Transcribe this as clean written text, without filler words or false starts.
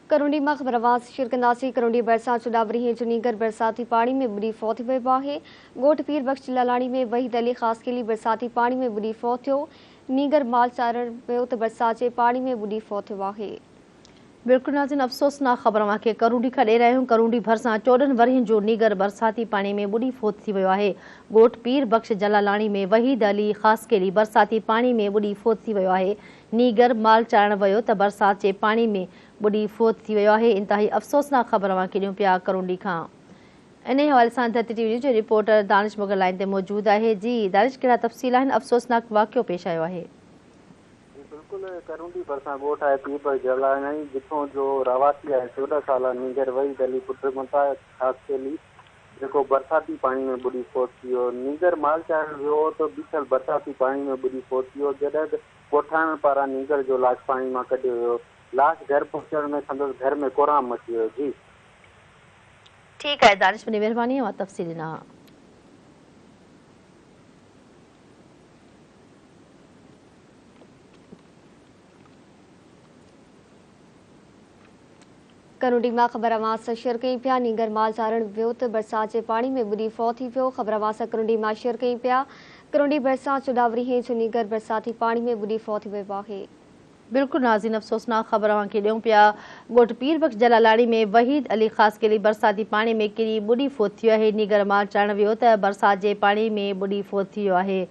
करुंडी मां ख़बरवास शिरकंदासी करुंडी बरसात चुडावरी है जुनीगर बरसाती पानी में बुरी फौत थी वियो आहे। ॻोठ पीर बख्श लालाणी में वहीद अली ख़ासकेली बरसाती पानी में बुरी फौत थियो। नीगर माल चारण वियो त बरसात जे पानी में बुरी फौत थियो आहे। बिल्कुल नाज़रीन, अफ़सोसनाक ख़बर के करुंडी खां ॾे रहिया आहियूं। करुंडी भरिसां 14 वरियनि जो नीगर बरसाती पानी में बुॾी फोत थी वियो आहे। ॻोठ पीर बख्श जलालाणी में वहीद अली ख़ासकेली बरसाती पानी में बुॾी फोत थी वियो आहे। नीगर माल चारण वियो त बरसात जे पानी में बुॾी फोत थी वियो आहे। इंतहाई अफ़सोसनाक ख़बर के ॾियूं पिया करुंडी खां। इन हवाले सां धरती टीवी न्यूज़ जो रिपोर्टर दानिश मुग़ल लाइन ते मौजूद आहे। जी दानिश, कहिड़ा तफ़सील आहिनि? अफ़सोसनाक वाक़ियो पेश आयो आहे। बिल्कुल करुंडी भरिसां ॻोठ आहे पीर बख्श जलालाणी, जिथों जो रवासी आहे 14 साल नीगर वहीद अली पुट मुता ख़ासकेली जेको बरसाती पानी में बुॾी फोत थी वियो। नीगर माल चारण वियो तो बीठल बरसाती पानी में बुॾी फोत थी वियो। जॾहिं ॻोठाणनि पारां नीगर जो लाश पानी मां कढियो वियो। लाश घर पहुचण में संदसि घर में कोराम मची वियो। जी ठीक है दानिश, वॾी महिरबानी आहे तफ़सील ॾिना। करुंडी मां ख़बरवास शेयर कई पिया। नीगर माल चारण वियो त बरसात जे पानी में बुॾी फौत थी वियो। ख़बरवास करुंडी मां शेयर कई पिया। करुंडी बरसात चुडावरी है जो नीगर बरसाती पानी में बुॾी फौत थी वियो आहे। बिल्कुल नाज़रीन, अफ़सोसनाक ख़बर के ॾियूं पिया। ॻोठ पीर बख्श जलालाणी में वहीद अली ख़ासकेली बरसाती पानी में किरी बुॾी फोत थी वियो आहे। नीगर माल चारण वियो त बरसात जे पानी में बुॾी फोत थी वियो आहे।